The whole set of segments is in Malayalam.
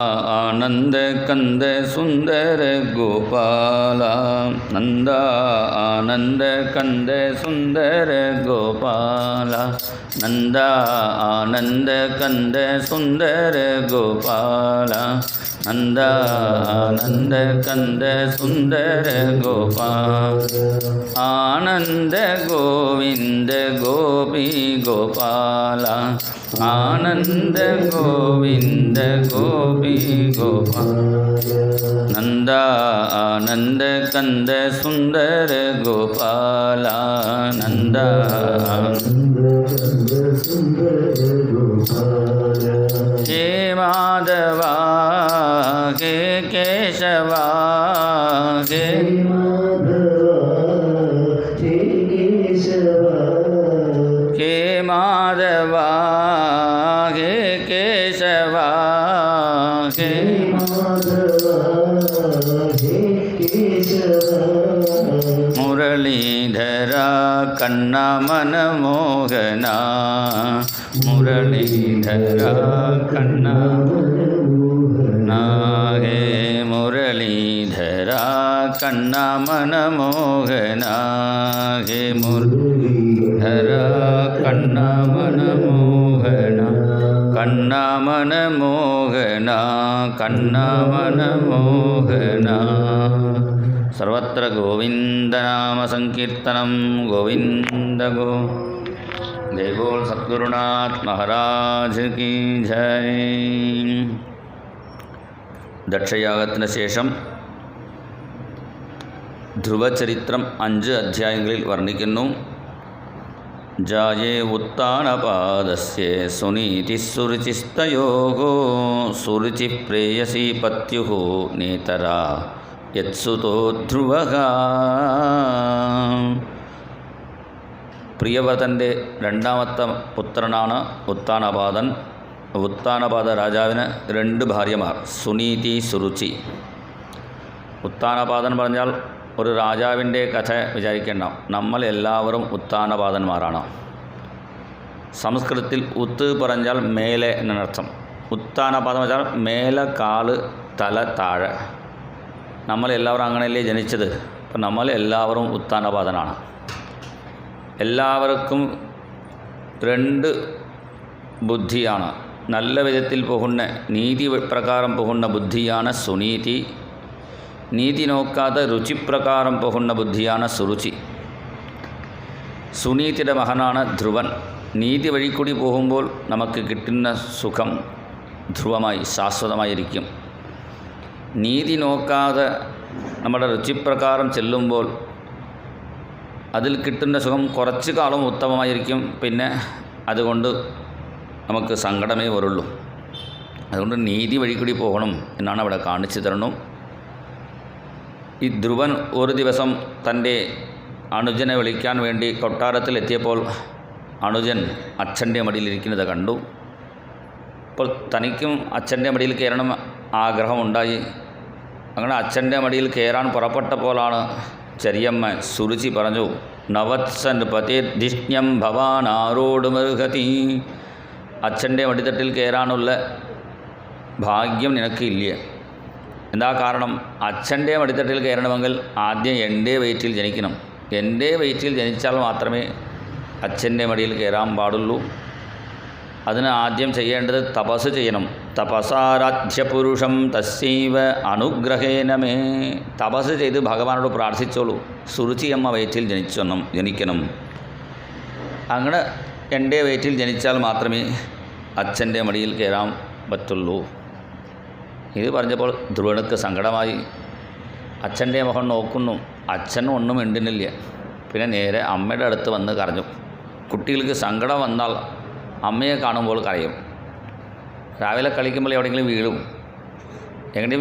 आनंद कंद सुंदर गोपाला नंदा आनंद कंद सुंदर गोपाला नंदा आनंद कंद सुंदर गोपाला नंदा आनंद कंद सुंदर गोपाल आनंद गोविंद गोपी गोपाला आनंद गोविंद गोपी गोपाल नंदा आनंद कंद सुंदर गोपाला नंदा हे माधवा हे केशवा हे हे माधवा हे केशवा हे मुरलीधरा कन्ना मन मोहना मुरलीधरा कन्ना हे मुरलीधरा कन्ना मन मोहना हे मुरलीधरा कन्ना मन मोहना कन्ना मन मोहना कन्ना मन मोहना सर्वत्र गोविंद नाम संकीर्तनम गोविंद गो जय बोल सद्गुरुनाथ महाराज की जय. ദക്ഷയാഗത്തിന് ശേഷം ധ്രുവചരിത്രം 5 അധ്യായങ്ങളിൽ വർണ്ണിക്കുന്നു. ജായേ ഉത്താനപാദസ്യ സുനീതിസ്സുരുചിസ്തയോഃ സുരുചി പ്രേയസി പത്യുഃ നേതരാ യത്സുതോ ധ്രുവഃ. പ്രിയവ്രതൻ്റെ രണ്ടാമത്തെ പുത്രനാണ് ഉത്താനപാദൻ. ഉത്താനപാദ രാജാവിന് 2 ഭാര്യമാർ, സുനീതി, സുരുചി. ഉത്താനപാദൻ പറഞ്ഞാൽ ഒരു രാജാവിൻ്റെ കഥ വിചാരിക്കേണ്ട. നമ്മൾ എല്ലാവരും ഉത്താനപാദന്മാരാണ്. സംസ്കൃതത്തിൽ ഉത്ത് പറഞ്ഞാൽ മേലെ എന്നർത്ഥം. ഉത്താനപാദം വെച്ചാൽ മേലെ, കാല്, തല താഴെ. നമ്മളെല്ലാവരും അങ്ങനെയല്ലേ ജനിച്ചത്. അപ്പം നമ്മൾ എല്ലാവരും ഉത്താനപാദനാണ്. എല്ലാവർക്കും 2 ബുദ്ധിയാണ്. നല്ല വിധത്തിൽ പോകുന്ന, നീതി പ്രകാരം പോകുന്ന ബുദ്ധിയാണ് സുനീതി. നീതി നോക്കാതെ രുചിപ്രകാരം പോകുന്ന ബുദ്ധിയാണ് സുരുചി. സുനീതിയുടെ മകനാണ് ധ്രുവൻ. നീതി വഴി കൂടി പോകുമ്പോൾ നമുക്ക് കിട്ടുന്ന സുഖം ധ്രുവമായി ശാശ്വതമായിരിക്കും. നീതി നോക്കാതെ നമ്മുടെ രുചിപ്രകാരം ചെല്ലുമ്പോൾ അതിൽ കിട്ടുന്ന സുഖം കുറച്ച് കാലം ഉത്തമമായിരിക്കും. പിന്നെ അതുകൊണ്ട് നമുക്ക് സങ്കടമേ വരുള്ളൂ. അതുകൊണ്ട് നീതി വഴി കൂടി പോകണം എന്നാണ് അവിടെ കാണിച്ചു തരണം. ഈ ധ്രുവൻ ഒരു ദിവസം തൻ്റെ അനുജനെ വിളിക്കാൻ വേണ്ടി കൊട്ടാരത്തിലെത്തിയപ്പോൾ അനുജൻ അച്ഛൻ്റെ മടിയിലിരിക്കുന്നത് കണ്ടു. അപ്പോൾ തനിക്കും അച്ഛൻ്റെ മടിയിൽ കയറണം ആഗ്രഹമുണ്ടായി. അങ്ങനെ അച്ഛൻ്റെ മടിയിൽ കയറാൻ പുറപ്പെട്ടപ്പോഴാണ് ചെറിയമ്മ സുരുചി പറഞ്ഞു, നവത്സൻ പതിർധിഷ്ണ്യം ഭവാൻ ആരോടുമർഹതി. അച്ഛൻ്റെ മടിത്തട്ടിൽ കയറാനുള്ള ഭാഗ്യം നിനക്കില്ല. എന്താ കാരണം? അച്ഛൻ്റെ മടിത്തട്ടിൽ കയറണമെങ്കിൽ ആദ്യം എൻ്റെ വയറ്റിൽ ജനിക്കണം. എൻ്റെ വയറ്റിൽ ജനിച്ചാൽ മാത്രമേ അച്ഛൻ്റെ മടിയിൽ കയറാൻ പാടുള്ളൂ. അതിന് ആദ്യം ചെയ്യേണ്ടത് തപസ് ചെയ്യണം. തപസാരാധ്യപുരുഷം തസ്സൈവ അനുഗ്രഹേന മേ. തപസ് ചെയ്ത് ഭഗവാനോട് പ്രാർത്ഥിച്ചോളൂ, സുരുചിയമ്മ വയറ്റിൽ ജനിക്കണം. അങ്ങനെ എൻ്റെ വയറ്റിൽ ജനിച്ചാൽ മാത്രമേ അച്ഛൻ്റെ മടിയിൽ കയറാൻ പറ്റുള്ളൂ. ഇത് പറഞ്ഞപ്പോൾ ധ്രുവനുക്ക് സങ്കടമായി. അച്ഛൻ്റെ മുഖം നോക്കുന്നു, അച്ഛനും ഒന്നും മിണ്ടുന്നില്ല. പിന്നെ നേരെ അമ്മയുടെ അടുത്ത് വന്ന് കരഞ്ഞു. കുട്ടികൾക്ക് സങ്കടം വന്നാൽ അമ്മയെ കാണുമ്പോൾ കരയും. രാവിലെ കളിക്കുമ്പോൾ എവിടെയെങ്കിലും വീഴും. എങ്ങനെയും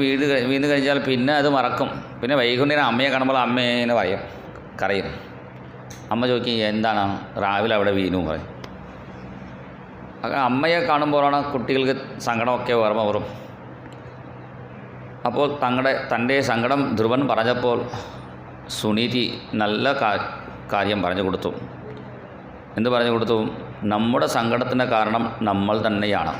വീണ് കഴിഞ്ഞാൽ പിന്നെ അത് മറക്കും. പിന്നെ വൈകുന്നേരം അമ്മയെ കാണുമ്പോൾ അമ്മേനെ കരയും. അമ്മ ചോദിക്കും, എന്താണ് രാവിലെ അവിടെ വീണു പറയും. അങ്ങനെ അമ്മയെ കാണുമ്പോഴാണ് കുട്ടികൾക്ക് സങ്കടമൊക്കെ ഓർമ്മ വരും. അപ്പോൾ തൻ്റെ സങ്കടം ധ്രുവൻ പറഞ്ഞപ്പോൾ സുനീതി നല്ല കാര്യം പറഞ്ഞു കൊടുത്തു. എന്ത് പറഞ്ഞു കൊടുത്തു? നമ്മുടെ സങ്കടത്തിൻ്റെ കാരണം നമ്മൾ തന്നെയാണ്.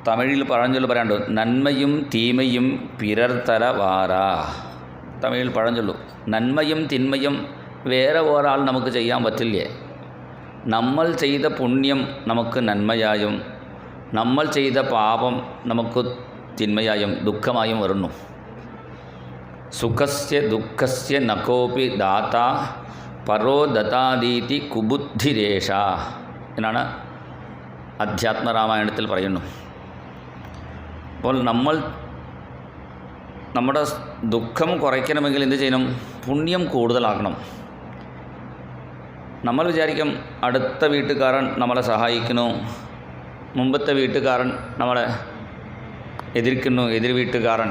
തമിഴിൽ പഴഞ്ചൊല്ല് പറയാണ്ട്, നന്മയും തീമയും പിറർത്തല വാരാ. തമിഴിൽ പഴഞ്ചൊല്ലു, നന്മയും തിന്മയും വേറെ ഒരാൾ നമുക്ക് ചെയ്യാൻ പറ്റില്ലേ. നമ്മൾ ചെയ്ത പുണ്യം നമുക്ക് നന്മയായും നമ്മൾ ചെയ്ത പാപം നമുക്ക് തിന്മയായും ദുഃഖമായും വരുന്നു. സുഖസ്യ ദുഃഖസ്യ നകോപി ദാത പരോ ദതാദീതി കുബുദ്ധിരേഷ എന്നാണ് അധ്യാത്മരാമായണത്തിൽ പറയുന്നു. അപ്പോൾ നമ്മുടെ ദുഃഖം കുറയ്ക്കണമെങ്കിൽ എന്ത് ചെയ്യണം? പുണ്യം കൂടുതലാക്കണം. നമ്മൾ വിചാരിക്കും അടുത്ത വീട്ടുകാരൻ നമ്മളെ സഹായിക്കുന്നു, മുമ്പത്തെ വീട്ടുകാരൻ നമ്മളെ എതിർക്കുന്നു, എതിർ വീട്ടുകാരൻ,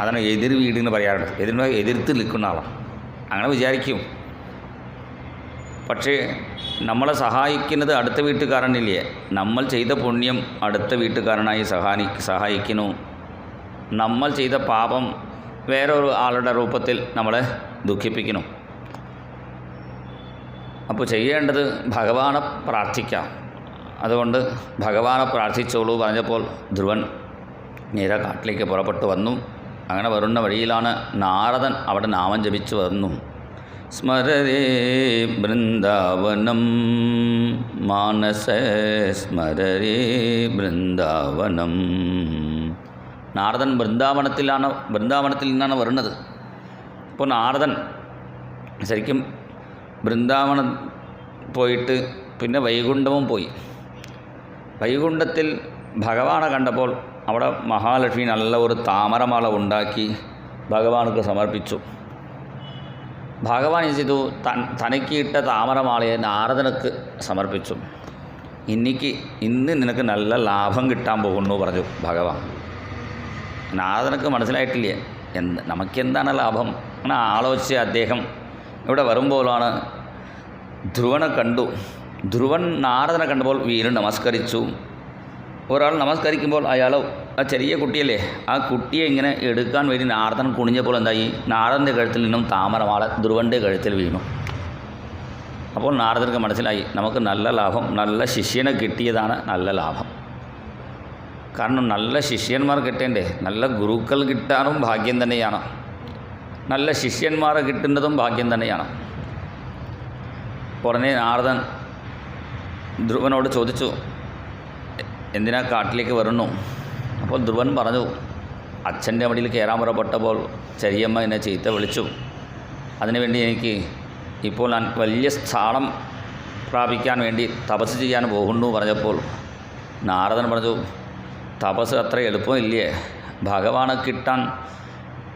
അതാണ് എതിർ വീടെന്ന് പറയാറുണ്ട്. എതിർത്ത് നിൽക്കുന്ന ആളാണ്, അങ്ങനെ വിചാരിക്കും. പക്ഷേ നമ്മളെ സഹായിക്കുന്നത് അടുത്ത വീട്ടുകാരനില്ലേ, നമ്മൾ ചെയ്ത പുണ്യം അടുത്ത വീട്ടുകാരനായി സഹായിക്കുന്നു. നമ്മൾ ചെയ്ത പാപം വേറൊരു ആളുടെ രൂപത്തിൽ നമ്മളെ ദുഃഖിപ്പിക്കുന്നു. അപ്പോൾ ചെയ്യേണ്ടത് ഭഗവാനെ പ്രാർത്ഥിക്കാം. അതുകൊണ്ട് ഭഗവാനെ പ്രാർത്ഥിച്ചോളൂ പറഞ്ഞപ്പോൾ ധ്രുവൻ നേരെ കാട്ടിലേക്ക് പുറപ്പെട്ടു വന്നു. അങ്ങനെ വരുന്ന വഴിയിലാണ് നാരദൻ അവിടെ നാമം ജപിച്ചു വന്നു. സ്മരരേ ബൃന്ദാവനം മാനസ സ്മരരേ ബൃന്ദാവനം. നാരദൻ ബൃന്ദാവനത്തിൽ നിന്നാണ് വരുന്നത്. അപ്പോൾ നാരദൻ ശരിക്കും ബൃന്ദാവനം പോയിട്ട് പിന്നെ വൈകുണ്ഠവും പോയി. വൈകുണ്ഠത്തിൽ ഭഗവാനെ കണ്ടപ്പോൾ അവിടെ മഹാലക്ഷ്മി നല്ല ഒരു താമരമാല ഉണ്ടാക്കി ഭഗവാനക്ക് സമർപ്പിച്ചു. ഭഗവാൻ ചെയ്തു, തനിക്ക് ഇട്ട താമരമാലയെ നാരദനക്ക് സമർപ്പിച്ചു. ഇന്ന് നിനക്ക് നല്ല ലാഭം കിട്ടാൻ പോകുന്നു പറഞ്ഞു ഭഗവാൻ. നാരദനക്ക് മനസ്സിലായിട്ടില്ലേ നമുക്കെന്താണ് ലാഭം. അങ്ങനെ ആലോചിച്ച് അദ്ദേഹം ഇവിടെ വരുമ്പോഴാണ് ധ്രുവനെ കണ്ടു. ധ്രുവൻ നാരദനെ കണ്ടപ്പോൾ വീണ്ടും നമസ്കരിച്ചു. ഒരാൾ നമസ്കരിക്കുമ്പോൾ അയാൾ ആ ചെറിയ കുട്ടിയല്ലേ, ആ കുട്ടിയെ ഇങ്ങനെ എടുക്കാൻ വേണ്ടി നാരദൻ കുനിഞ്ഞപ്പോൾ എന്തായി, നാരദൻ്റെ കഴുത്തിൽ നിന്നും താമരമാല ധ്രുവൻ്റെ കഴുത്തിൽ വീണു. അപ്പോൾ നാരദർക്ക് മനസ്സിലായി നമുക്ക് നല്ല ലാഭം, നല്ല ശിഷ്യനെ കിട്ടിയതാണ് നല്ല ലാഭം. കാരണം നല്ല ശിഷ്യന്മാർ കിട്ടേണ്ടേ, നല്ല ഗുരുക്കൾ കിട്ടാനും ഭാഗ്യം തന്നെയാണ്, നല്ല ശിഷ്യന്മാരെ കിട്ടുന്നതും ഭാഗ്യം തന്നെയാണ്. ഉടനെ നാരദൻ ധ്രുവനോട് ചോദിച്ചു, എന്തിനാ കാട്ടിലേക്ക് വരുന്നു? അപ്പോൾ ധ്രുവൻ പറഞ്ഞു, അച്ഛൻ്റെ മടിയിൽ കയറാൻ പുറപ്പെട്ടപ്പോൾ ചെറിയമ്മ എന്നെ ചീത്ത വിളിച്ചു. അതിനുവേണ്ടി എനിക്ക് ഇപ്പോൾ ഞാൻ വലിയ സ്ഥാനം പ്രാപിക്കാൻ വേണ്ടി തപസ് ചെയ്യാൻ പോകുന്നു പറഞ്ഞപ്പോൾ നാരദൻ പറഞ്ഞു, തപസ് അത്ര എളുപ്പമില്ലേ, ഭഗവാനെ കിട്ടാൻ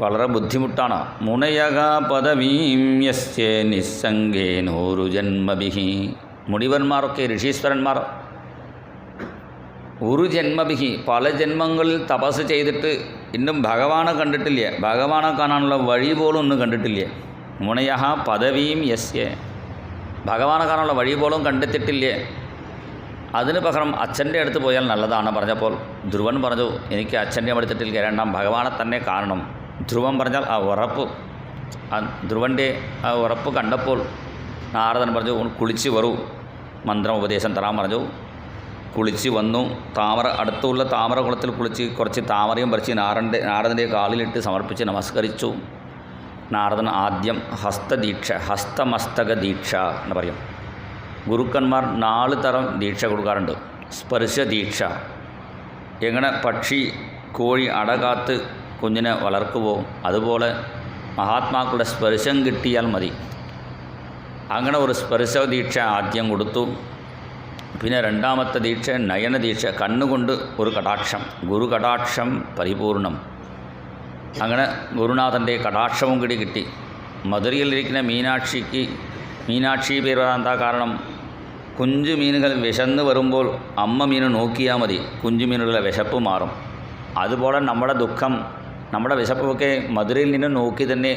വളരെ ബുദ്ധിമുട്ടാണ്. മുനയക പദവീം യസ്യ നിസ്സംഗേനോരു ജന്മഭിഹി. മുനിവന്മാരൊക്കെ ഋഷീശ്വരന്മാർ ഒരു ജന്മഭിഹി പല ജന്മങ്ങളിൽ തപസ് ചെയ്തിട്ട് ഇന്നും ഭഗവാനെ കണ്ടിട്ടില്ല, ഭഗവാനെ കാണാനുള്ള വഴി പോലും ഒന്നും കണ്ടിട്ടില്ല. മുനയഹ പദവീം യസ്യ, ഭഗവാനെ കാണാനുള്ള വഴി പോലും കണ്ടെത്തിയിട്ടില്ലേ, അതിന് പകരം അച്ഛൻ്റെ അടുത്ത് പോയാൽ നല്ലതാണ് പറഞ്ഞപ്പോൾ ധ്രുവൻ പറഞ്ഞു, എനിക്ക് അച്ഛൻ്റെ അടുത്തിട്ടിൽ കയറേണ്ട, ഭഗവാനെ തന്നെ കാണണം. ധ്രുവൻ പറഞ്ഞാൽ ആ ഉറപ്പ്, ആ ധ്രുവൻ്റെ ആ ഉറപ്പ് കണ്ടപ്പോൾ നാരദൻ പറഞ്ഞു, കുളിച്ച് വരൂ, മന്ത്രം ഉപദേശം തരാൻ പറഞ്ഞു. കുളിച്ച് വന്നു. അടുത്തുള്ള താമര കുളത്തിൽ കുളിച്ച് കുറച്ച് താമരയും പറിച്ച് നാരദൻ്റെ കാലിലിട്ട് സമർപ്പിച്ച് നമസ്കരിച്ചു. നാരദൻ ആദ്യം ഹസ്തമസ്തക ദീക്ഷ എന്ന് പറയും. ഗുരുക്കന്മാർ 4 തരം ദീക്ഷ കൊടുക്കാറുണ്ട്. സ്പർശ ദീക്ഷ, എങ്ങനെ പക്ഷി കോഴി അടകാത്ത് കുഞ്ഞിനെ വളർക്കുമോ അതുപോലെ മഹാത്മാക്കളുടെ സ്പർശം കിട്ടിയാൽ മതി. അങ്ങനെ ഒരു സ്പർശ ദീക്ഷ ആദ്യം കൊടുത്തു. പിന്നെ രണ്ടാമത്തെ ദീക്ഷ നയന ദീക്ഷ, കണ്ണുകൊണ്ട് ഒരു കടാക്ഷം, ഗുരു കടാക്ഷം പരിപൂർണം. അങ്ങനെ ഗുരുനാഥൻ്റെ കടാക്ഷവും കൂടി കിട്ടി. മധുരയിലിരിക്കുന്ന മീനാക്ഷി പേര് വരാൻ എന്താ കാരണം, കുഞ്ചു മീനുകൾ വിശന്ന് വരുമ്പോൾ അമ്മ മീൻ നോക്കിയാൽ മതി, കുഞ്ചു മീനുകളുടെ വിശപ്പ് മാറും. അതുപോലെ നമ്മുടെ ദുഃഖം, നമ്മുടെ വിശപ്പൊക്കെ മധുരയിൽ നിന്ന് നോക്കി തന്നെ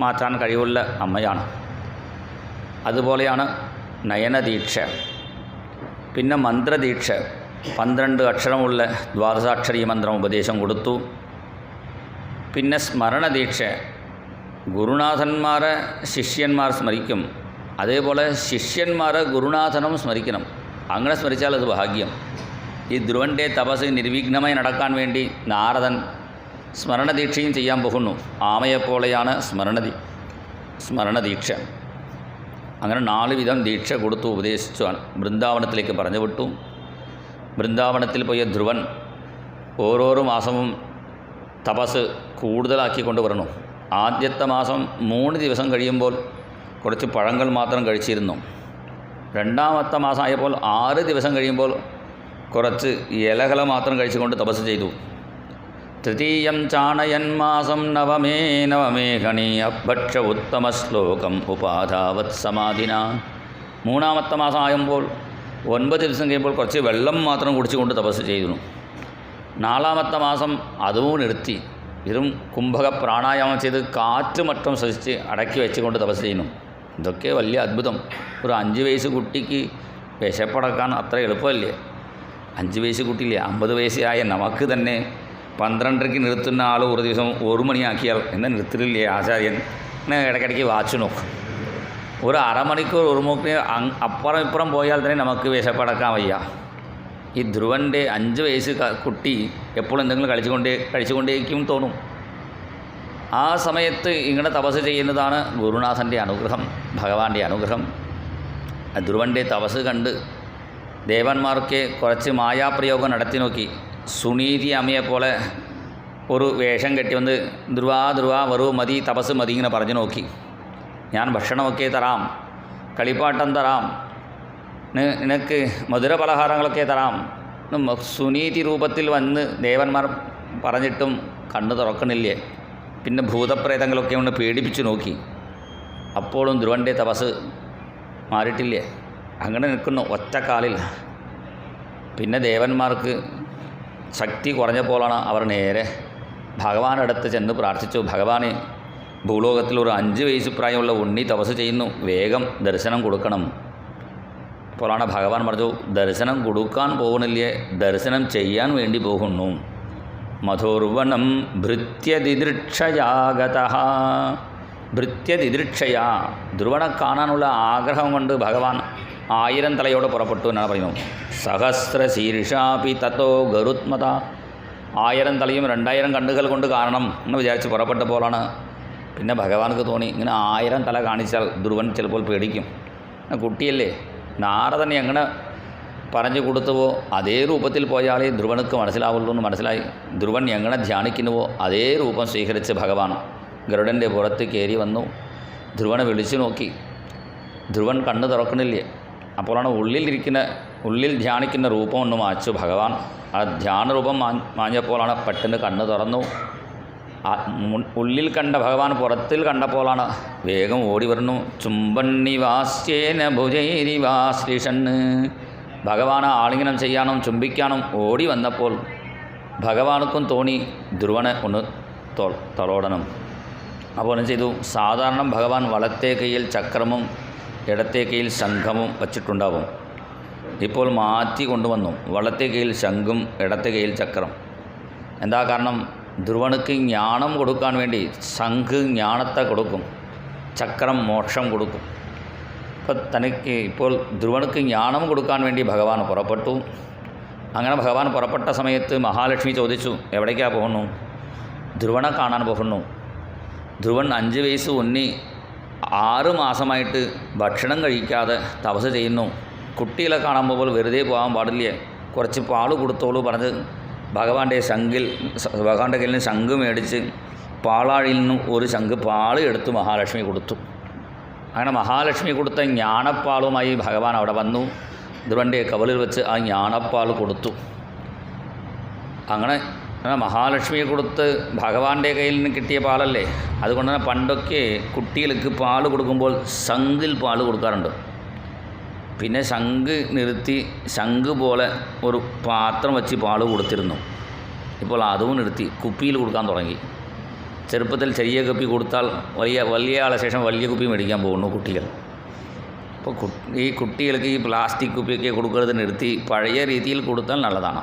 മാറ്റാൻ കഴിവുള്ള അമ്മയാണ്. അതുപോലെയാണ് നയനദീക്ഷ. പിന്നെ മന്ത്രദീക്ഷ, 12 അക്ഷരമുള്ള ദ്വാദശാക്ഷരി മന്ത്രം ഉപദേശം കൊടുത്തു. പിന്നെ സ്മരണദീക്ഷ, ഗുരുനാഥന്മാരെ ശിഷ്യന്മാർ സ്മരിക്കും, അതേപോലെ ശിഷ്യന്മാരെ ഗുരുനാഥനും സ്മരിക്കണം. അങ്ങനെ സ്മരിച്ചാൽ അത് ഭാഗ്യം. ഈ ധ്രുവൻ്റെ തപസ് നിർവിഘ്നമായി നടക്കാൻ വേണ്ടി നാരദൻ സ്മരണദീക്ഷയും ചെയ്യാൻ പോകുന്നു. ആമയെപ്പോലെയാണ് സ്മരണദീക്ഷ. അങ്ങനെ 4 വിധം ദീക്ഷ കൊടുത്തു ഉപദേശിച്ചാണ് വൃന്ദാവനത്തിലേക്ക് പറഞ്ഞു വിട്ടു. വൃന്ദാവനത്തിൽ പോയ ധ്രുവൻ ഓരോരോ മാസവും തപസ് കൂടുതലാക്കി കൊണ്ടുവരണം. ആദ്യത്തെ മാസം 3 ദിവസം കഴിയുമ്പോൾ കുറച്ച് പഴങ്ങൾ മാത്രം കഴിച്ചിരുന്നു. 2ാമത്തെ മാസമായപ്പോൾ 6 ദിവസം കഴിയുമ്പോൾ കുറച്ച് ഇലകൾ മാത്രം കഴിച്ചുകൊണ്ട് തപസ് ചെയ്തു. തൃതീയം ചാണയന്മാസം നവമേ ഗണീ അഭക്ഷ ഉത്തമ ശ്ലോകം ഉപാധാവത് സമാധിന. 3ാമത്തെ മാസം ആകുമ്പോൾ 9 ദിവസം കഴിയുമ്പോൾ കുറച്ച് വെള്ളം മാത്രം കുടിച്ചുകൊണ്ട് തപസ് ചെയ്തു. 4ാമത്തെ മാസം അതും നിർത്തി വെറും കുംഭക പ്രാണായാമം ചെയ്ത് കാറ്റ് മറ്റും ശ്വസിച്ച് അടക്കി വെച്ചുകൊണ്ട് തപസ് ചെയ്യുന്നു. ഇതൊക്കെ വലിയ അത്ഭുതം. ഒരു 5 വയസ്സ് കുട്ടിക്ക് വിശപ്പടക്കാൻ അത്ര എളുപ്പമല്ലേ? 5 വയസ്സ് കുട്ടിയില്ലേ? 50 വയസ്സായ നമുക്ക് തന്നെ 12:30 നിർത്തുന്ന ആൾ ഒരു ദിവസം 1 മണിയാക്കിയാൽ എന്താ നിർത്തില്ലേ ആചാര്യൻ? അങ്ങനെ ഇടയ്ക്കിടയ്ക്ക് വാച്ച് നോക്കും. ഒരു അരമണിക്കൂർ 1 മണിക്കൂർ അപ്പുറം ഇപ്പുറം പോയാൽ തന്നെ നമുക്ക് വിശപ്പടക്കാൻ വയ്യ. ഈ ധ്രുവൻ്റെ 5 വയസ്സ് കുട്ടി എപ്പോഴും എന്തെങ്കിലും കഴിച്ചുകൊണ്ടേക്കും തോന്നും. ആ സമയത്ത് ഇങ്ങനെ തപസ് ചെയ്യുന്നതാണ് ഗുരുനാഥൻ്റെ അനുഗ്രഹം, ഭഗവാന്റെ അനുഗ്രഹം. ധ്രുവൻ്റെ തപസ് കണ്ട് ദേവന്മാർക്ക് കുറച്ച് മായാപ്രയോഗം നടത്തി നോക്കി. സുനീതി അമ്മയെപ്പോലെ ഒരു വേഷം കെട്ടി വന്ന് ധ്രുവ വെറു മതി, തപസ് മതി ഇങ്ങനെ പറഞ്ഞു നോക്കി. ഞാൻ ഭക്ഷണമൊക്കെ തരാം, കളിപ്പാട്ടം തരാം, നിനക്ക് മധുര പലഹാരങ്ങളൊക്കെ തരാം. സുനീതി രൂപത്തിൽ വന്ന് ദേവന്മാർ പറഞ്ഞിട്ടും കണ്ണു തുറക്കണില്ലേ. പിന്നെ ഭൂതപ്രേതങ്ങളൊക്കെ ഒന്ന് പേടിപ്പിച്ച് നോക്കി. അപ്പോഴും ധ്രുവൻ്റെ തപസ് മാറിയിട്ടില്ലേ. അങ്ങനെ നിൽക്കുന്നു ഒറ്റക്കാലിൽ. പിന്നെ ദേവന്മാർക്ക് ശക്തി കുറഞ്ഞപ്പോഴാണ് അവർ നേരെ ഭഗവാനടുത്ത് ചെന്ന് പ്രാർത്ഥിച്ചു. ഭഗവാനെ, ഭൂലോകത്തിൽ ഒരു 5 വയസ്സ് പ്രായമുള്ള ഉണ്ണി തപസ് ചെയ്യുന്നു, വേഗം ദർശനം കൊടുക്കണം. അപ്പോഴാണ് ഭഗവാൻ പറഞ്ഞു, ദർശനം കൊടുക്കാൻ പോകുന്നില്ലേ, ദർശനം ചെയ്യാൻ വേണ്ടി പോകുന്നു. മധുർവനം ഭൃത്യദിദൃക്ഷയാഗതഃ. ഭൃത്യദിദൃക്ഷയാ, ധ്രുവനെ കാണാനുള്ള ആഗ്രഹം കൊണ്ട് ഭഗവാൻ 1000 തലയോടെ പുറപ്പെട്ടു എന്നാണ് പറയുന്നത്. സഹസ്രശീർഷാപി തത്തോ ഗരുത്മത. 1000 തലയും 2000 കണ്ണുകൾ കൊണ്ട് കാണണം എന്ന് വിചാരിച്ച് പുറപ്പെട്ടപ്പോഴാണ് പിന്നെ ഭഗവാനക്ക് തോന്നി, ഇങ്ങനെ 1000 തല കാണിച്ചാൽ ധ്രുവൻ ചിലപ്പോൾ പേടിക്കും. കുട്ടിയല്ലേ, നാരദനെ എങ്ങനെ പറഞ്ഞു കൊടുത്തുവോ അതേ രൂപത്തിൽ പോയാലേ ധ്രുവനുക്ക് മനസ്സിലാവുള്ളൂ എന്ന് മനസ്സിലായി. ധ്രുവൻ എങ്ങനെ ധ്യാനിക്കുന്നുവോ അതേ രൂപം സ്വീകരിച്ച് ഭഗവാൻ ഗരുഡൻ്റെ പുറത്ത് കയറി വന്നു. ധ്രുവനെ വിളിച്ചു നോക്കി. ധ്രുവൻ കണ്ണ് തുറക്കണില്ലേ. അപ്പോഴാണ് ഉള്ളിൽ ധ്യാനിക്കുന്ന രൂപം ഒന്ന് മാച്ചു ഭഗവാൻ. ആ ധ്യാനരൂപം മാഞ്ഞപ്പോഴാണ് പെട്ടെന്ന് കണ്ണ് തുറന്നു. ഉള്ളിൽ കണ്ട ഭഗവാൻ പുറത്തിൽ കണ്ടപ്പോഴാണ് വേഗം ഓടി വരുന്നു. ചുംബന്നിവാസ്യേന ഭുജൈരിവാശ്ലിഷണ്. ഭഗവാനെ ആലിംഗനം ചെയ്യാനും ചുംബിക്കാനും ഓടി വന്നപ്പോൾ ഭഗവാനുക്കും തോന്നി ധ്രുവനെ ഒന്ന് തലോടണം. അപ്പോൾ എന്ത് ചെയ്തു? സാധാരണ ഭഗവാൻ വലത്തെ കൈയിൽ ചക്രമും ഇടത്തെ കൈയിൽ ശംഖമും വച്ചിട്ടുണ്ടാവും. ഇപ്പോൾ മാറ്റി കൊണ്ടുവന്നു. വലത്തെ കൈയിൽ ശംഖും ഇടത്തെ കൈയിൽ ചക്രം. എന്താ കാരണം? ധ്രുവനുക്ക് ജ്ഞാനം കൊടുക്കാൻ വേണ്ടി ശംഖ് ജ്ഞാനത്തെ കൊടുക്കും, ചക്രം മോക്ഷം കൊടുക്കും. ഇപ്പോൾ ധ്രുവനുക്ക് ജ്ഞാനം കൊടുക്കാൻ വേണ്ടി ഭഗവാൻ പുറപ്പെട്ടു. അങ്ങനെ ഭഗവാൻ പുറപ്പെട്ട സമയത്ത് മഹാലക്ഷ്മി ചോദിച്ചു, എവിടേക്കാണ് പോകുന്നു? ധ്രുവനെ കാണാൻ പോകുന്നു. ധ്രുവൻ 5 വയസ്സ് ഉണ്ണി 6 മാസമായിട്ട് ഭക്ഷണം കഴിക്കാതെ തപസ് ചെയ്യുന്നു. കുട്ടികളെ കാണാൻ പോകുമ്പോൾ വെറുതെ പോകാൻ പാടില്ലേ, കുറച്ച് പാല് കൊടുത്തോളൂ പറഞ്ഞ് ഭഗവാന്റെ കയ്യിൽ നിന്ന് ശംഖ് മേടിച്ച് പാളാഴിയിൽ നിന്നും ഒരു ശംഖ് പാല് എടുത്ത് മഹാലക്ഷ്മി കൊടുത്തു. അങ്ങനെ മഹാലക്ഷ്മി കൊടുത്ത ജ്ഞാനപ്പാലുമായി ഭഗവാൻ അവിടെ വന്നു. ധ്രുവൻ്റെ കവലിൽ വെച്ച് ആ ജ്ഞാനപ്പാൽ കൊടുത്തു. അങ്ങനെ മഹാലക്ഷ്മിയെ കൊടുത്ത് ഭഗവാന്റെ കയ്യിൽ നിന്ന് കിട്ടിയ പാലല്ലേ. അതുകൊണ്ട് തന്നെ പണ്ടൊക്കെ കുട്ടികൾക്ക് പാൽ കൊടുക്കുമ്പോൾ ശംഖിൽ പാൽ കൊടുക്കാറുണ്ട്. പിന്നെ ശംഖ് നിർത്തി ശംഖ് പോലെ ഒരു പാത്രം വെച്ച് പാൽ കൊടുത്തിരുന്നു. ഇപ്പോൾ അതും നിർത്തി കുപ്പിയിൽ കൊടുക്കാൻ തുടങ്ങി. ചെറുപ്പത്തിൽ ചെറിയ കുപ്പി കൊടുത്താൽ വലിയ ആളെ ശേഷം വലിയ കുപ്പി മേടിക്കാൻ പോകുന്നു കുട്ടികൾ. അപ്പോൾ ഈ കുട്ടികൾക്ക് ഈ പ്ലാസ്റ്റിക് കുപ്പിയൊക്കെ കൊടുക്കുന്നത് നിർത്തി പഴയ രീതിയിൽ കൊടുത്താൽ നല്ലതാണ്.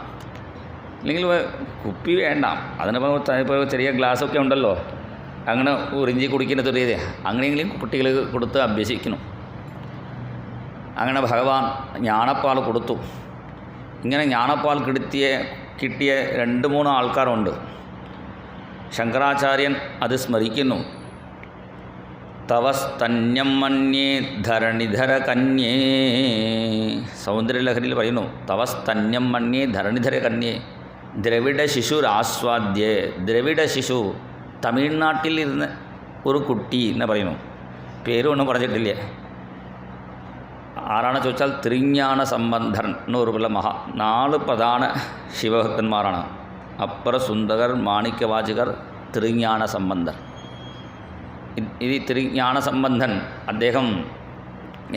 അല്ലെങ്കിൽ കുപ്പി വേണ്ട, അതിനിപ്പോൾ ചെറിയ ഗ്ലാസ്സൊക്കെ ഉണ്ടല്ലോ, അങ്ങനെ ഉറിഞ്ചി കുടിക്കുന്ന ചെറിയത് അങ്ങനെയെങ്കിലും കുട്ടികൾ കൊടുത്ത് അഭ്യസിക്കണം. അങ്ങനെ ഭഗവാൻ ജ്ഞാനപ്പാൽ കൊടുത്തു. ഇങ്ങനെ ജ്ഞാനപ്പാൽ കിട്ടിയ 2-3 ആൾക്കാരുണ്ട്. ശങ്കരാചാര്യൻ അത് സ്മരിക്കുന്നു. തവസ്തന്യം മന്യേ ധരണിധര കന്യേ, സൗന്ദര്യലഹരിയിൽ പറയുന്നു, തവസ്തന്യം മന്യേ ധരണിധര കന്യേ ദ്രവിഡ ശിശുരാസ്വാദ്യേ. ദ്രവിഡ ശിശു, തമിഴ്നാട്ടിൽ ഇരുന്ന് ഒരു കുട്ടി എന്ന് പറയുന്നു. പേരൊന്നും പറഞ്ഞിട്ടില്ലേ. ആരാണെന്ന് ചോദിച്ചാൽ തിരുജ്ഞാന സംബന്ധൻ എന്നൊരുള്ള 4 പ്രധാന ശിവഭക്തന്മാരാണ്. അപ്പർ സുന്ദകർ, മാണിക്യവാചകർ, തിരുജ്ഞാന സംബന്ധൻ. ഈ തിരുജ്ഞാന സംബന്ധൻ അദ്ദേഹം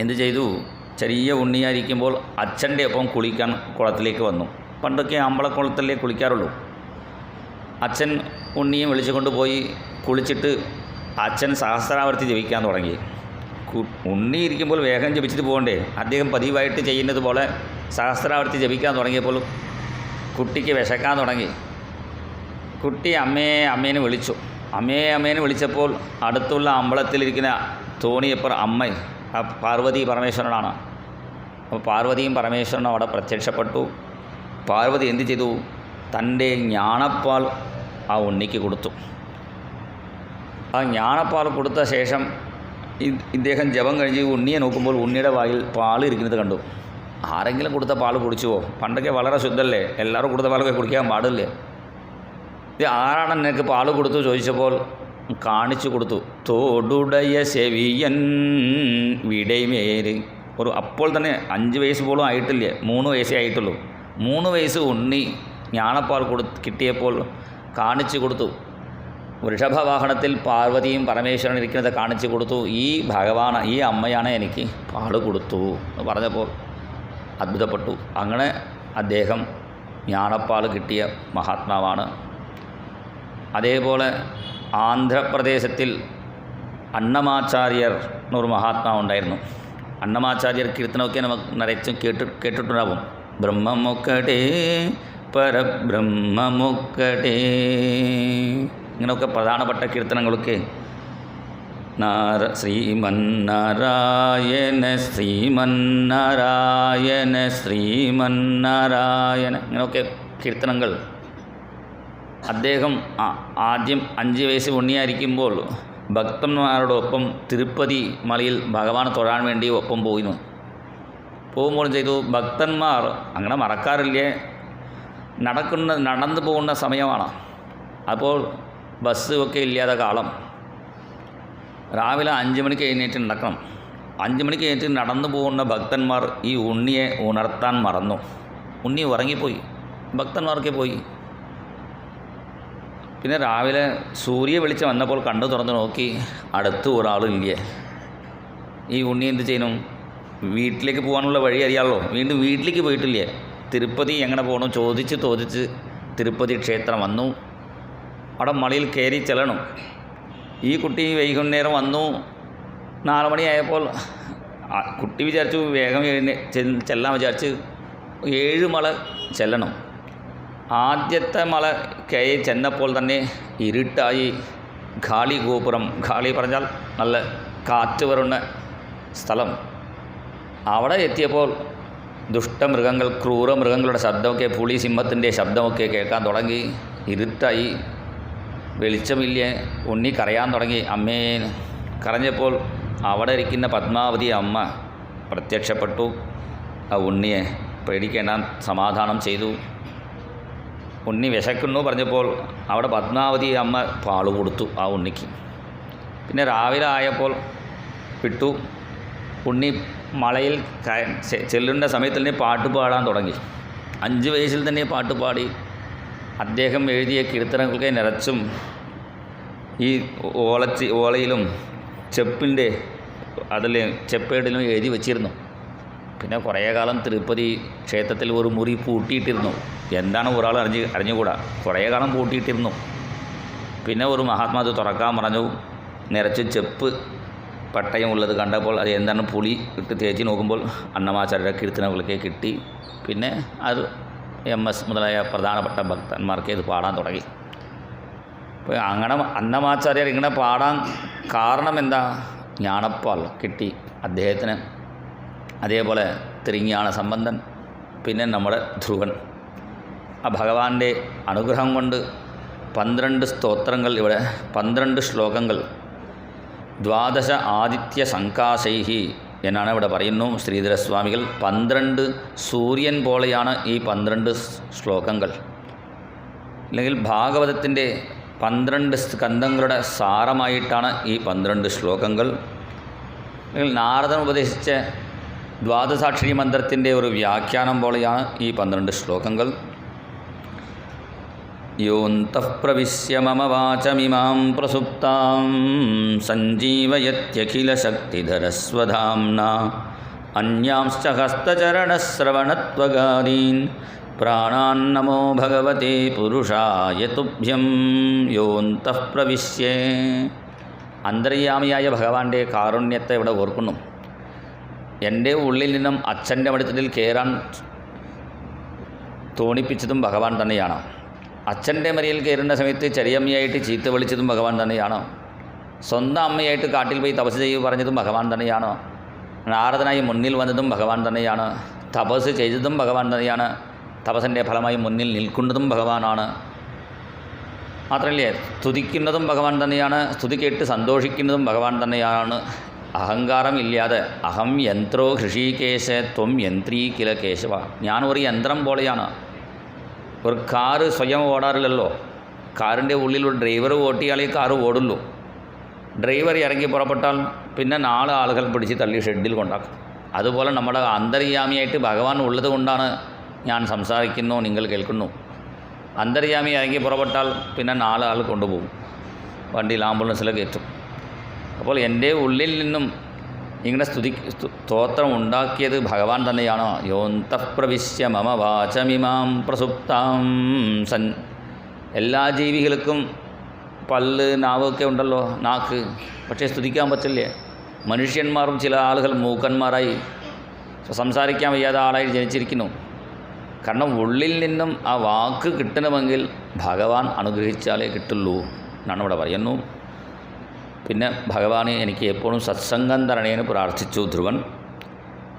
എന്ത് ചെയ്തു? ചെറിയ ഉണ്ണിയായിരിക്കുമ്പോൾ അച്ഛൻ്റെ ഒപ്പം കുളിക്കാൻ കുളത്തിലേക്ക് വന്നു. പണ്ടൊക്കെ അമ്പലക്കുളത്തിലേ കുളിക്കാറുള്ളൂ. അച്ഛൻ ഉണ്ണിയെ വിളിച്ചുകൊണ്ട് പോയി കുളിച്ചിട്ട് അച്ഛൻ സഹസ്രാവർത്തി ജപിക്കാൻ തുടങ്ങി. ഉണ്ണി ഇരിക്കുമ്പോൾ വേഗം ജപിച്ചിട്ട് പോകണ്ടേ. അദ്ദേഹം പതിവായിട്ട് ചെയ്യുന്നത് പോലെ സഹസ്രാവർത്തി ജപിക്കാൻ തുടങ്ങിയപ്പോൾ കുട്ടിക്ക് വിശക്കാൻ തുടങ്ങി. കുട്ടി അമ്മേനെ വിളിച്ചു. അമ്മേനെ വിളിച്ചപ്പോൾ അടുത്തുള്ള അമ്പലത്തിലിരിക്കുന്ന തോണിയപ്പർ അമ്മ പാർവതി പരമേശ്വരനാണ്. അപ്പോൾ പാർവതിയും പരമേശ്വരനും അവിടെ പ്രത്യക്ഷപ്പെട്ടു. പാർവതി എന്ത് ചെയ്തു? തൻ്റെ ജ്ഞാനപ്പാൽ ആ ഉണ്ണിക്ക് കൊടുത്തു. ആ ജ്ഞാനപ്പാൽ കൊടുത്ത ശേഷം ഇദ്ദേഹം ജപം കഴിഞ്ഞ് ഉണ്ണിയെ നോക്കുമ്പോൾ ഉണ്ണിയുടെ വായിൽ പാൽ ഇരിക്കുന്നത് കണ്ടു. ആരെങ്കിലും കൊടുത്ത പാൽ കുടിച്ചുവോ? പണ്ടൊക്കെ വളരെ ശുദ്ധമല്ലേ, എല്ലാവരും കൊടുത്ത പാലൊക്കെ കുടിക്കാൻ പാടില്ലേ. ഇത് ആരാണ് നിനക്ക് പാൽ കൊടുത്തു ചോദിച്ചപ്പോൾ കാണിച്ചു കൊടുത്തു. തോടുടയ സെവിയൻ വിടൈമേര്. അപ്പോൾ തന്നെ 5 വയസ്സ് പോലും ആയിട്ടില്ലേ, 3 വയസ്സേ ആയിട്ടുള്ളൂ. 3 വയസ്സ് ഉണ്ണി ജ്ഞാനപ്പാൽ കിട്ടിയപ്പോൾ കാണിച്ചു കൊടുത്തു. വൃഷഭവാഹനത്തിൽ പാർവതിയും പരമേശ്വരൻ ഇരിക്കുന്നത് കാണിച്ചു കൊടുത്തു. ഈ അമ്മയാണ് എനിക്ക് പാൽ കൊടുത്തു എന്ന് പറഞ്ഞപ്പോൾ അത്ഭുതപ്പെട്ടു. അങ്ങനെ അദ്ദേഹം ജ്ഞാനപ്പാൽ കിട്ടിയ മഹാത്മാവാണ്. അതേപോലെ ആന്ധ്രാപ്രദേശത്തിൽ അന്നമാചാര്യർ എന്നൊരു മഹാത്മാവുണ്ടായിരുന്നു. അന്നമാചാര്യർ കീർത്തനമൊക്കെ നമുക്ക് നിറച്ചും കേട്ടിട്ടുണ്ടാവും. ബ്രഹ്മമൊക്കടേ പരബ്രഹ്മമൊക്കടേ, ഇങ്ങനെയൊക്കെ പ്രധാനപ്പെട്ട കീർത്തനങ്ങളൊക്കെ ശ്രീമന്നാരായണ ശ്രീമന്നാരായണ ശ്രീമന്നാരായണ ഇങ്ങനെയൊക്കെ കീർത്തനങ്ങൾ. അദ്ദേഹം ആദ്യം 5 വയസ്സ് ഉണ്ണിയായിരിക്കുമ്പോൾ ഭക്തന്മാരോടൊപ്പം തിരുപ്പതി മലയിൽ ഭഗവാനെ തൊഴാൻ വേണ്ടി ഒപ്പം പോകുമ്പോൾ ചെയ്തു. ഭക്തന്മാർ അങ്ങനെ മറക്കാറില്ലേ, നടന്നു പോകുന്ന സമയമാണ്. അപ്പോൾ ബസ് ഒക്കെ ഇല്ലാത്ത കാലം. രാവിലെ 5 മണിക്ക് എഴുന്നേറ്റ് നടക്കണം. 5 മണിക്ക് എഴുന്നേറ്റ് നടന്നു പോകുന്ന ഭക്തന്മാർ ഈ ഉണ്ണിയെ ഉണർത്താൻ മറന്നു. ഉണ്ണി ഉറങ്ങിപ്പോയി, ഭക്തന്മാർക്ക് പോയി. പിന്നെ രാവിലെ സൂര്യ വെളിച്ചം വന്നപ്പോൾ കണ്ടു തുറന്ന് നോക്കി, അടുത്ത് ഒരാളില്ലേ. ഈ ഉണ്ണി എന്ത് ചെയ്യണം? വീട്ടിലേക്ക് പോകാനുള്ള വഴി അറിയാമല്ലോ. വീണ്ടും വീട്ടിലേക്ക് പോയിട്ടില്ലേ. തിരുപ്പതി എങ്ങനെ പോകണം ചോദിച്ച് തിരുപ്പതി ക്ഷേത്രം വന്നു. അവിടെ മലയിൽ കയറി ചെല്ലണം. ഈ കുട്ടി വൈകുന്നേരം വന്നു. 4 മണിയായപ്പോൾ കുട്ടി വിചാരിച്ചു വേഗം ചെല്ലാൻ വിചാരിച്ച് 7 മല ചെല്ലണം. ആദ്യത്തെ മല കയറി ചെന്നപ്പോൾ തന്നെ ഇരുട്ടായി. ഖാളി ഗോപുരം, ഖാളി പറഞ്ഞാൽ നല്ല കാറ്റ് വരുന്ന സ്ഥലം. അവിടെ എത്തിയപ്പോൾ ദുഷ്ടമൃഗങ്ങൾ, ക്രൂരമൃഗങ്ങളുടെ ശബ്ദമൊക്കെ, പുലി സിംഹത്തിൻ്റെ ശബ്ദമൊക്കെ കേൾക്കാൻ തുടങ്ങി. ഇരുട്ടായി, വെളിച്ചമില്ല. ഉണ്ണി കരയാൻ തുടങ്ങി. അമ്മേ കരഞ്ഞപ്പോൾ അവിടെ ഇരിക്കുന്ന പത്മാവതി അമ്മ പ്രത്യക്ഷപ്പെട്ടു. ആ ഉണ്ണിയെ പേടിക്കേണ്ട, സമാധാനം ചെയ്തു. ഉണ്ണി വിശക്കുന്നു പറഞ്ഞപ്പോൾ അവിടെ പത്മാവതി അമ്മ പാൽ കൊടുത്തു ആ ഉണ്ണിക്ക്. പിന്നെ രാവിലെ ആയപ്പോൾ വിട്ടു. ഉണ്ണി മലയിൽ ചെല്ലുന്ന സമയത്ത് തന്നെ പാട്ട് പാടാൻ തുടങ്ങി. 5 വയസ്സിൽ തന്നെ പാട്ട് പാടി. അദ്ദേഹം എഴുതിയ കീർത്തനങ്ങൾക്ക് നിറച്ചും ഈ ഓലയിലും ചെപ്പിൻ്റെ ചെപ്പേടിലും എഴുതി വച്ചിരുന്നു. പിന്നെ കുറേ കാലം തിരുപ്പതി ക്ഷേത്രത്തിൽ ഒരു മുറി പൂട്ടിയിട്ടിരുന്നു. എന്താണ് ഒരാൾ അറിഞ്ഞുകൂടാ. കുറേ കാലം പൂട്ടിയിട്ടിരുന്നു. പിന്നെ ഒരു മഹാത്മാ അത് തുറക്കാൻ പറഞ്ഞു. നിറച്ച് ചെപ്പ് പട്ടയം ഉള്ളത് കണ്ടപ്പോൾ അത് എന്താണ് പുളി ഇട്ട് തേച്ച് നോക്കുമ്പോൾ അന്നമാചാര്യരുടെ കീർത്തനങ്ങളൊക്കെ കിട്ടി. പിന്നെ അത് MS മുതലായ പ്രധാനപ്പെട്ട ഭക്തന്മാർക്ക് ഇത് പാടാൻ തുടങ്ങി. അപ്പോൾ അങ്ങനെ അന്നമാചാര്യർ ഇങ്ങനെ പാടാൻ കാരണം എന്താ? ജ്ഞാനപ്പാൽ കിട്ടി അദ്ദേഹത്തിന്. അതേപോലെ തിരുജ്ഞാന സംബന്ധൻ പിന്നെ നമ്മുടെ ധ്രുവൻ. ആ ഭഗവാന്റെ അനുഗ്രഹം കൊണ്ട് 12 സ്തോത്രങ്ങൾ ഇവിടെ, 12 ശ്ലോകങ്ങൾ, 12 ആദിത്യ സംകാശൈഹി എന്നാണ് ഇവിടെ പറയുന്നു ശ്രീധരസ്വാമികൾ. 12 സൂര്യൻ പോലെയാണ് ഈ 12 ശ്ലോകങ്ങൾ. അല്ലെങ്കിൽ ഭാഗവതത്തിൻ്റെ 12 സ്കന്ധങ്ങളുടെ സാരമായിട്ടാണ് ഈ 12 ശ്ലോകങ്ങൾ. അല്ലെങ്കിൽ നാരദൻ ഉപദേശിച്ച ദ്വാദശാക്ഷരി മന്ത്രത്തിൻ്റെ ഒരു വ്യാഖ്യാനം പോലെയാണ് ഈ 12 ശ്ലോകങ്ങൾ. യോന്തഃ പ്രവിശ്യ മമ വാചമിമാം പ്രസുപ്താം സഞ്ജീവയത്യഖിലശക്തിധരസ്വധാംനാ അന്യാംശ്ച ഹസ്തചരണശ്രവണത്വഗാദീൻ പ്രാണാന്നമോ ഭഗവതേ പുരുഷായ തുഭ്യം. യോന്തഃ പ്രവിശ്യേ, അന്തര്യാമിയായ ഭഗവാന്റെ കാരുണ്യത്തെ ഇവിടെ ഓർക്കുന്നു. എൻ്റെ ഉള്ളിൽ നിന്നും അച്ഛൻ്റെ മടിത്തട്ടിൽ കയറാൻ തോണിപ്പിച്ചതും ഭഗവാൻ തന്നെയാണ്. അച്ഛൻ്റെ മരിയിൽ കയറുന്ന സമയത്ത് ചെറിയമ്മയായിട്ട് ചീത്ത വിളിച്ചതും ഭഗവാൻ തന്നെയാണ്. സ്വന്തം അമ്മയായിട്ട് കാട്ടിൽ പോയി തപസ് ചെയ്യുക പറഞ്ഞതും ഭഗവാൻ തന്നെയാണ്. നാരദനായി മുന്നിൽ വന്നതും ഭഗവാൻ തന്നെയാണ്. തപസ് ചെയ്തതും ഭഗവാൻ തന്നെയാണ്. തപസ്സിൻ്റെ ഫലമായി മുന്നിൽ നിൽക്കുന്നതും ഭഗവാനാണ്. മാത്രമല്ലേ, സ്തുതിക്കുന്നതും ഭഗവാൻ തന്നെയാണ്. സ്തുതി കേട്ട് സന്തോഷിക്കുന്നതും ഭഗവാൻ തന്നെയാണ്. അഹങ്കാരം ഇല്ലാതെ അഹം യന്ത്രോ ഹൃഷീകേശ ത്വം യന്ത്രീ കില കേശവ, ഞാൻ ഒരു യന്ത്രം പോലെയാണ്. ഒരു കാറ് സ്വയം ഓടാറില്ലല്ലോ. കാറിൻ്റെ ഉള്ളിൽ ഒരു ഡ്രൈവർ ഓട്ടിയാലേ കാറ് ഓടുള്ളൂ. ഡ്രൈവർ ഇറങ്ങി പുറപ്പെട്ടാൽ പിന്നെ 4 ആളുകൾ പിടിച്ച് തള്ളി ഷെഡിൽ കൊണ്ടാക്കും. അതുപോലെ നമ്മുടെ അന്തര്യാമിയായിട്ട് ഭഗവാൻ ഉള്ളത് കൊണ്ടാണ് ഞാൻ സംസാരിക്കുന്നു, നിങ്ങൾ കേൾക്കുന്നു. അന്തര്യാമി ഇറങ്ങി പുറപ്പെട്ടാൽ പിന്നെ 4 ആൾ കൊണ്ടുപോകും, വണ്ടിയിൽ ആംബുലൻസിലൊക്കെ എത്തും. അപ്പോൾ എൻ്റെ ഉള്ളിൽ നിന്നും ഇങ്ങനെ സ്തോത്രം ഉണ്ടാക്കിയത് ഭഗവാൻ തന്നെയാണ്. യോന്തഃ പ്രവിശ്യ മമ വാചമിമാം പ്രസുപ്താം എല്ലാ ജീവികൾക്കും പല്ല്, നാവൊക്കെ ഉണ്ടല്ലോ, നാക്ക്. പക്ഷേ സ്തുതിക്കാൻ പറ്റില്ലേ? മനുഷ്യന്മാരും ചില ആളുകൾ മൂക്കന്മാരായി, സംസാരിക്കാൻ വയ്യാത്ത ആളായി ജനിച്ചിരിക്കുന്നു. കാരണം ഉള്ളിൽ നിന്നും ആ വാക്ക് കിട്ടണമെങ്കിൽ ഭഗവാൻ അനുഗ്രഹിച്ചാലേ കിട്ടുള്ളൂ എന്നാണ് ഇവിടെ പറയുന്നു. പിന്നെ ഭഗവാനെ എനിക്ക് എപ്പോഴും സത്സംഗം തരണേന്ന് പ്രാർത്ഥിച്ചു ധ്രുവൻ.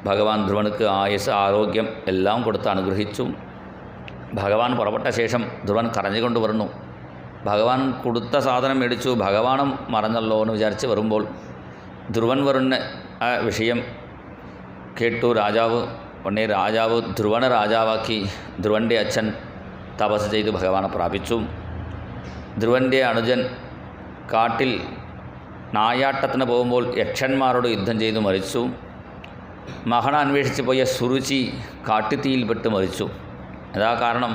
ഭഗവാൻ ധ്രുവനുക്ക് ആയുസ്, ആരോഗ്യം എല്ലാം കൊടുത്ത് അനുഗ്രഹിച്ചു. ഭഗവാൻ പുറപ്പെട്ട ശേഷം ധ്രുവൻ കരഞ്ഞുകൊണ്ട് പറഞ്ഞു. ഭഗവാൻ കൊടുത്ത സാധനം മേടിച്ചു, ഭഗവാനും മറന്നല്ലോ എന്ന് വിചാരിച്ച് വരുമ്പോൾ ധ്രുവൻ വരുന്ന ആ വിഷയം കേട്ടു രാജാവ്. ഉടനെ രാജാവ് ധ്രുവനെ രാജാവാക്കി. ധ്രുവൻ്റെ അച്ഛൻ തപസ് ചെയ്ത് ഭഗവാനെ പ്രാപിച്ചു. ധ്രുവൻ്റെ അനുജൻ കാട്ടിൽ നായാട്ടത്തിന് പോകുമ്പോൾ യക്ഷന്മാരോട് യുദ്ധം ചെയ്തു മരിച്ചു. മഹണ അന്വേഷിച്ച് പോയ സുരുചി കാട്ടുതീയിൽപ്പെട്ട് മരിച്ചു. അതാ കാരണം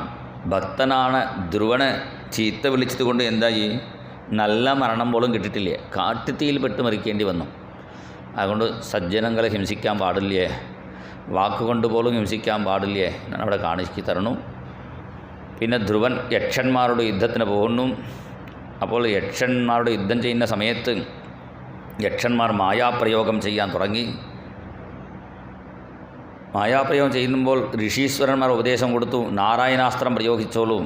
ഭക്തനാണ് ധ്രുവനെ ചീത്ത വിളിച്ചത് കൊണ്ട് എന്തായി, നല്ല മരണം പോലും കിട്ടിയിട്ടില്ലേ, കാട്ടുതീയിൽപ്പെട്ട് മരിക്കേണ്ടി വന്നു. അതുകൊണ്ട് സജ്ജനങ്ങളെ ഹിംസിക്കാൻ പാടില്ലേ, വാക്കുകൊണ്ട് പോലും ഹിംസിക്കാൻ പാടില്ലേ എന്നാണ് അവിടെ കാണിച്ചു തരണു. പിന്നെ ധ്രുവൻ യക്ഷന്മാരുടെ യുദ്ധത്തിന് പോകുന്നു. അപ്പോൾ യക്ഷന്മാരുടെ യുദ്ധം ചെയ്യുന്ന സമയത്ത് യക്ഷന്മാർ മായാപ്രയോഗം ചെയ്യാൻ തുടങ്ങി. മായാപ്രയോഗം ചെയ്യുമ്പോൾ ഋഷീശ്വരന്മാർ ഉപദേശം കൊടുത്തു, നാരായണാസ്ത്രം പ്രയോഗിച്ചോളൂ.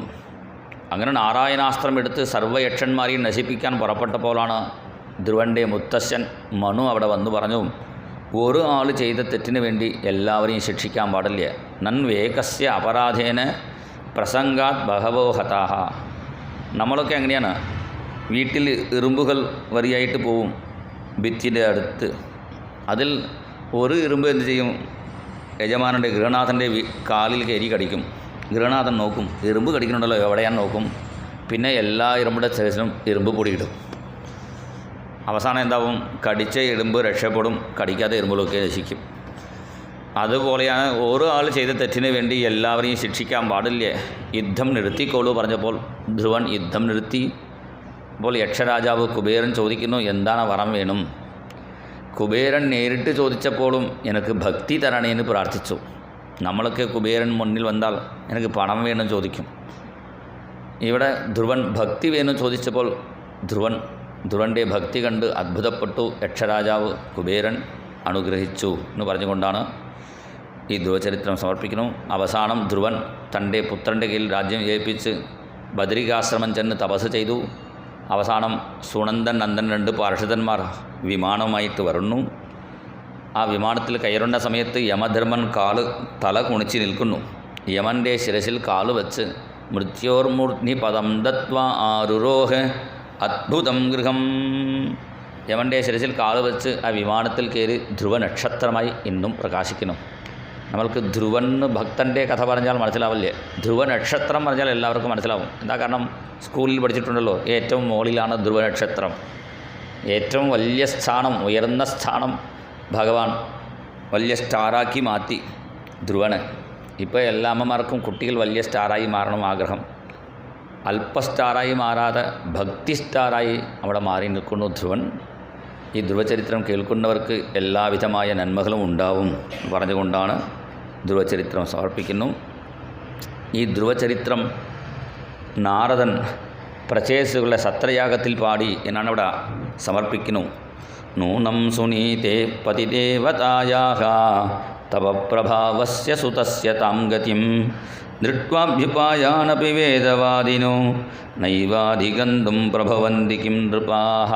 അങ്ങനെ നാരായണാസ്ത്രം എടുത്ത് സർവ്വയക്ഷന്മാരെയും നശിപ്പിക്കാൻ പുറപ്പെട്ടപ്പോഴാണ് ധ്രുവൻ്റെ മുത്തശ്ശൻ മനു അവിടെ വന്നു പറഞ്ഞു, ഒരു ആൾ ചെയ്ത തെറ്റിന് വേണ്ടി എല്ലാവരെയും ശിക്ഷിക്കാൻ പാടില്ല. നൻവേകസ്യ അപരാധേന പ്രസംഗാത് ബഹവോ ഹതാഹ. നമ്മളൊക്കെ എങ്ങനെയാണ്, വീട്ടിൽ എറുമ്പുകൾ വരിയായിട്ട് പോവും ഭിത്തിൻ്റെ അടുത്ത്. അതിൽ ഒരു എറുമ്പ് എന്ത് ചെയ്യും, യജമാനൻ്റെ ഗൃഹനാഥൻ്റെ കാലിൽ കയറി കടിക്കും. ഗൃഹനാഥൻ നോക്കും, എറുമ്പ് കടിക്കുന്നുണ്ടല്ലോ എവിടെയാൻ നോക്കും. പിന്നെ എല്ലാ എറുമ്പുടെ ശേഷം എറുമ്പ് പൊടിയിടും. അവസാനം എന്താവും, കടിച്ച എറുമ്പ് രക്ഷപ്പെടും, കടിക്കാത്ത എറുമ്പുകളൊക്കെ നശിക്കും. അതുപോലെയാണ് ഓരോ ആൾ ചെയ്ത തെറ്റിന് വേണ്ടി എല്ലാവരെയും ശിക്ഷിക്കാൻ പാടില്ലേ, യുദ്ധം നിർത്തിക്കോളൂ പറഞ്ഞപ്പോൾ ധ്രുവൻ യുദ്ധം നിർത്തി. അപ്പോൾ യക്ഷരാജാവ് കുബേരൻ ചോദിക്കുന്നു, എന്താണ് വരം വേണം? കുബേരൻ നേരിട്ട് ചോദിച്ചപ്പോഴും എനിക്ക് ഭക്തി തരണേന്ന് പ്രാർത്ഥിച്ചു. നമ്മളൊക്കെ കുബേരൻ മുന്നിൽ വന്നാൽ എനിക്ക് പണം വേണം ചോദിക്കും. ഇവിടെ ധ്രുവൻ ഭക്തി വേണം ചോദിച്ചപ്പോൾ ധ്രുവൻ്റെ ഭക്തി കണ്ട് അത്ഭുതപ്പെട്ടു യക്ഷരാജാവ് കുബേരൻ അനുഗ്രഹിച്ചു എന്ന് പറഞ്ഞുകൊണ്ടാണ് ഈ ധ്രുവചരിത്രം സമർപ്പിക്കുന്നു. അവസാനം ധ്രുവൻ തൻ്റെ പുത്രൻ്റെ കീഴിൽ രാജ്യം ഏൽപ്പിച്ച് ബദരികാശ്രമം ചെന്ന് തപസ് ചെയ്തു. അവസാനം സുനന്ദൻ, നന്ദൻ 2 പാർഷദന്മാർ വിമാനവുമായിട്ട് വരുന്നു. ആ വിമാനത്തിൽ കയറുന്ന സമയത്ത് യമധർമ്മൻ തല കുണിച്ച് നിൽക്കുന്നു. യമൻ്റെ ശിരസിൽ കാല് വെച്ച് മൃത്യോർമൂർധ്നി പദം ദത്വാ ആരുരോഹ അദ്ഭുതം ഗൃഹം. യമൻ്റെ ശിരസിൽ കാല് വെച്ച് ആ വിമാനത്തിൽ കയറി ധ്രുവ നക്ഷത്രമായി ഇന്നും പ്രകാശിക്കുന്നു. നമ്മൾക്ക് ധ്രുവൻ ഭക്തൻ്റെ കഥ പറഞ്ഞാൽ മനസ്സിലാവില്ലേ? ധ്രുവ നക്ഷത്രം പറഞ്ഞാൽ എല്ലാവർക്കും മനസ്സിലാവും. എന്താ കാരണം? സ്കൂളിൽ പഠിച്ചിട്ടുണ്ടല്ലോ, ഏറ്റവും മുകളിലാണ് ധ്രുവ നക്ഷത്രം. ഏറ്റവും വലിയ സ്ഥാനം, ഉയർന്ന സ്ഥാനം ഭഗവാൻ വലിയ സ്റ്റാറാക്കി മാറ്റി ധ്രുവന്. ഇപ്പോൾ എല്ലാ അമ്മമാർക്കും കുട്ടികൾ വലിയ സ്റ്റാറായി മാറണം ആഗ്രഹം. അല്പ സ്റ്റാറായി മാറാതെ ഭക്തി സ്റ്റാറായി അവിടെ മാറി നിൽക്കുന്നു ധ്രുവൻ. ഈ ധ്രുവചരിത്രം കേൾക്കുന്നവർക്ക് എല്ലാവിധമായ നന്മകളും ഉണ്ടാവും പറഞ്ഞുകൊണ്ടാണ് ധ്രുവചരിത്രം സമർപ്പിക്കുന്നു. ഈ ധ്രുവചരിത്രം നാരദൻ പ്രചേസുകളുടെ സത്രയാഗത്തിൽ പാടി എന്നാണ് ഇവിടെ സമർപ്പിക്കുന്നു. നൂനം സുനീതേ പതിദേവതായാഃ തവ പ്രഭാവസ്യ സുതസ്യ താം ഗതിം ദൃഷ്ട്വാഭ്യുപായാനപി വേദവാദിനോ നൈവാധിഗന്തും പ്രഭവന്തി കിം നൃപാഃ.